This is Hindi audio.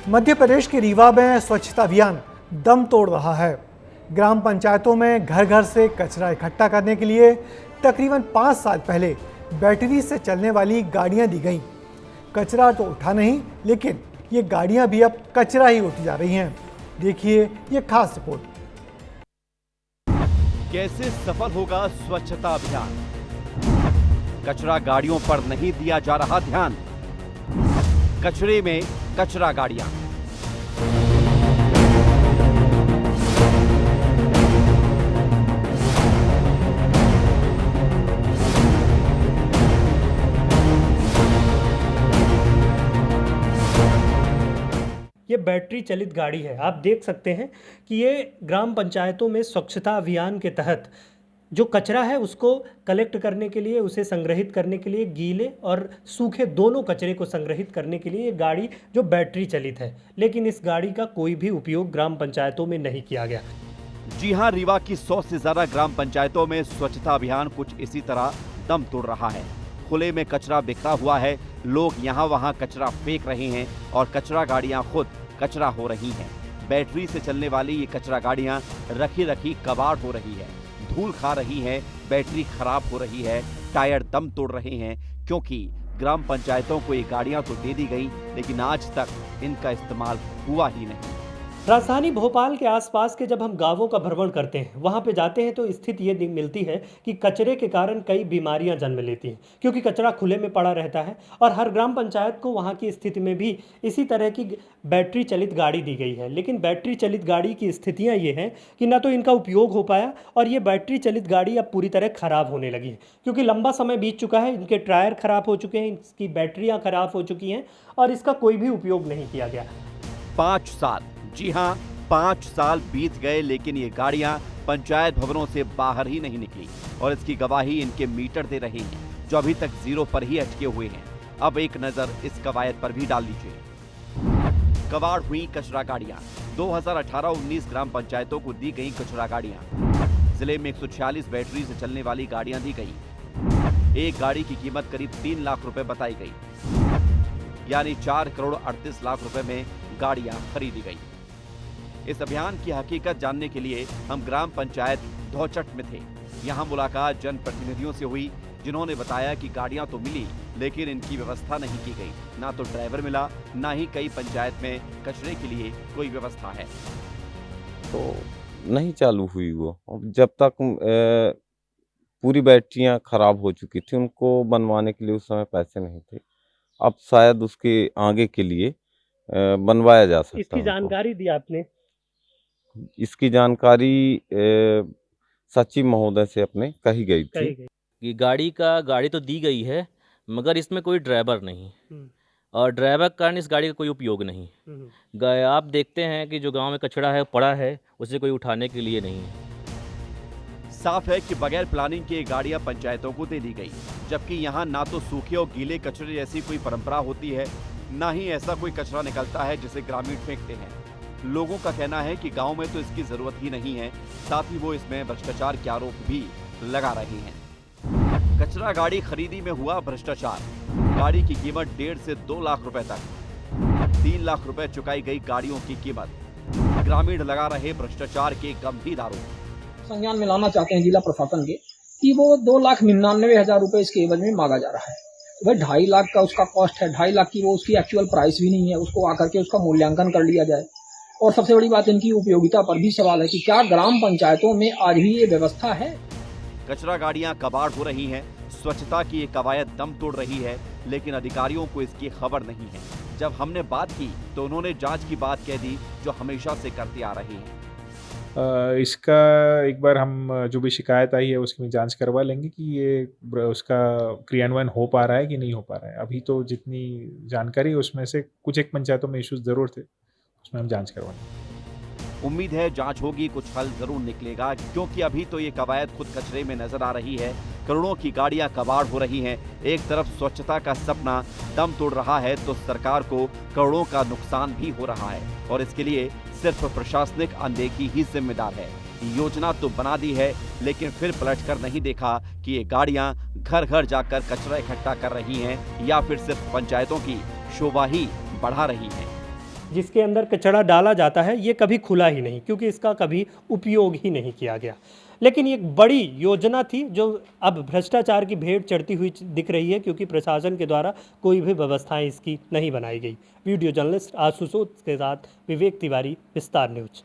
मध्य प्रदेश के रीवा में स्वच्छता अभियान दम तोड़ रहा है। ग्राम पंचायतों में घर घर से कचरा इकट्ठा करने के लिए तकरीबन 5 साल पहले बैटरी से चलने वाली गाड़ियां दी गईं। कचरा तो उठा नहीं, लेकिन ये गाड़ियां भी अब कचरा ही उठी जा रही हैं। देखिए ये खास रिपोर्ट। कैसे सफल होगा स्वच्छता अभियान? कचरा गाड़ियों पर नहीं दिया जा रहा ध्यान। कचरे में कचरा गाड़ियां। ये बैटरी चलित गाड़ी है। आप देख सकते हैं कि ये ग्राम पंचायतों में स्वच्छता अभियान के तहत जो कचरा है उसको कलेक्ट करने के लिए, उसे संग्रहित करने के लिए, गीले और सूखे दोनों कचरे को संग्रहित करने के लिए ये गाड़ी जो बैटरी चलित है, लेकिन इस गाड़ी का कोई भी उपयोग ग्राम पंचायतों में नहीं किया गया। जी हां, रीवा की 100 से ज्यादा ग्राम पंचायतों में स्वच्छता अभियान कुछ इसी तरह दम तोड़ रहा है। खुले में कचरा बिखरा हुआ है, लोग यहाँ वहाँ कचरा फेंक रहे हैं और कचरा गाड़ियाँ खुद कचरा हो रही हैं। बैटरी से चलने वाली ये कचरा गाड़ियाँ रखी कबाड़ हो रही है, धूल खा रही है, बैटरी खराब हो रही है, टायर दम तोड़ रहे हैं, क्योंकि ग्राम पंचायतों को ये गाड़ियां तो दे दी गई, लेकिन आज तक इनका इस्तेमाल हुआ ही नहीं। राजधानी भोपाल के आसपास के जब हम गांवों का भ्रमण करते हैं, वहां पे जाते हैं, तो स्थिति ये मिलती है कि कचरे के कारण कई बीमारियां जन्म लेती हैं, क्योंकि कचरा खुले में पड़ा रहता है। और हर ग्राम पंचायत को वहां की स्थिति में भी इसी तरह की बैटरी चलित गाड़ी दी गई है। लेकिन बैटरी चलित गाड़ी की स्थितियाँ ये हैं कि ना तो इनका उपयोग हो पाया, और ये बैटरी चलित गाड़ी अब पूरी तरह ख़राब होने लगी है, क्योंकि लंबा समय बीत चुका है, इनके टायर ख़राब हो चुके हैं, इसकी बैटरियाँ ख़राब हो चुकी हैं और इसका कोई भी उपयोग नहीं किया गया। 5 साल, जी हाँ 5 साल बीत गए, लेकिन ये गाड़ियां पंचायत भवनों से बाहर ही नहीं निकली और इसकी गवाही इनके मीटर दे रहे हैं, जो अभी तक जीरो पर ही अटके हुए हैं। अब एक नजर इस कवायद पर भी डाल लीजिए। कबाड़ हुई कचरा गाड़ियां। 2018-19 ग्राम पंचायतों को दी गई कचरा गाड़ियां। जिले में 146 बैटरी से चलने वाली गाड़ियां दी गई। एक गाड़ी की कीमत करीब 3 लाख रुपए बताई गई, यानी 4 करोड़ 38 लाख रुपए में गाड़ियां खरीदी गई। इस अभियान की हकीकत जानने के लिए हम ग्राम पंचायत धौचट में थे। यहां मुलाकात जनप्रतिनिधियों से हुई, जिन्होंने बताया कि गाड़ियां तो मिली, लेकिन इनकी व्यवस्था नहीं की गई। ना तो ड्राइवर मिला, ना ही कई पंचायत में कचरे के लिए कोई व्यवस्था है। तो नहीं चालू हुई वो, जब तक पूरी बैटरियां खराब हो चुकी थी, उनको बनवाने के लिए उस समय पैसे नहीं थे। अब शायद उसके आगे के लिए बनवाया जा सकता है। इसकी जानकारी दी आपने? इसकी जानकारी सचिव महोदय से अपने कही गई थी कि गाड़ी तो दी गई है, मगर इसमें कोई ड्राइवर नहीं, और ड्राइवर के कारण इस गाड़ी का कोई उपयोग नहीं। आप देखते हैं कि जो गांव में कचरा है पड़ा है, उसे कोई उठाने के लिए नहीं है। साफ है कि बगैर प्लानिंग के गाड़ियां पंचायतों को दे दी गई, जबकि यहाँ ना तो सूखे और गीले कचरे जैसी कोई परंपरा होती है, ना ही ऐसा कोई कचरा निकलता है जिसे ग्रामीण फेंकते हैं। लोगों का कहना है कि गांव में तो इसकी जरूरत ही नहीं है, साथ ही वो इसमें भ्रष्टाचार के आरोप भी लगा रहे हैं। कचरा गाड़ी खरीदी में हुआ भ्रष्टाचार। गाड़ी की कीमत 1.5 से 2 लाख रुपए तक, 3 लाख रुपए चुकाई गई गाड़ियों की कीमत। ग्रामीण लगा रहे भ्रष्टाचार के गंभीर आरोप। संज्ञान में लाना चाहते हैं जिला प्रशासन के कि वो 2,99,000 रुपए इसके एवज में मांगा जा रहा है। भाई 2.5 लाख का उसका कॉस्ट है, 2.5 लाख की वो उसकी एक्चुअल प्राइस भी नहीं है, उसको आकर के उसका मूल्यांकन कर लिया जाए। और सबसे बड़ी बात, इनकी उपयोगिता पर भी सवाल है कि क्या ग्राम पंचायतों में आज भी ये व्यवस्था है? कचरा गाड़ियां कबाड़ हो रही हैं, स्वच्छता की ये कवायद दम तोड़ रही है, लेकिन अधिकारियों को इसकी खबर नहीं है। जब हमने बात की तो उन्होंने जांच की बात कह दी, जो हमेशा से करते आ रहे हैं। इसका एक बार हम जो भी शिकायत आई है उसकी जांच करवा लेंगे कि ये उसका क्रियान्वयन हो पा रहा है कि नहीं हो पा रहा है। अभी तो जितनी जानकारी है उसमें से कुछ एक पंचायतों में इश्यूज जरूर थे, उसमें हम जांच करवाएंगे। उम्मीद है जांच होगी, कुछ हल जरूर निकलेगा, क्योंकि अभी तो ये कवायद खुद कचरे में नजर आ रही है। करोड़ों की गाड़ियां कबाड़ हो रही हैं। एक तरफ स्वच्छता का सपना दम तोड़ रहा है, तो सरकार को करोड़ों का नुकसान भी हो रहा है, और इसके लिए सिर्फ प्रशासनिक अनदेखी ही जिम्मेदार है। योजना तो बना दी है, लेकिन फिर पलटकर नहीं देखा कि ये गाड़ियां घर घर जाकर कचरा इकट्ठा कर रही हैं या फिर सिर्फ पंचायतों की शोभा ही बढ़ा रही हैं। जिसके अंदर कचरा डाला जाता है ये कभी खुला ही नहीं, क्योंकि इसका कभी उपयोग ही नहीं किया गया। लेकिन ये एक बड़ी योजना थी जो अब भ्रष्टाचार की भेंट चढ़ती हुई दिख रही है, क्योंकि प्रशासन के द्वारा कोई भी व्यवस्थाएं इसकी नहीं बनाई गई। वीडियो जर्नलिस्ट आशुतोष के साथ विवेक तिवारी, विस्तार न्यूज।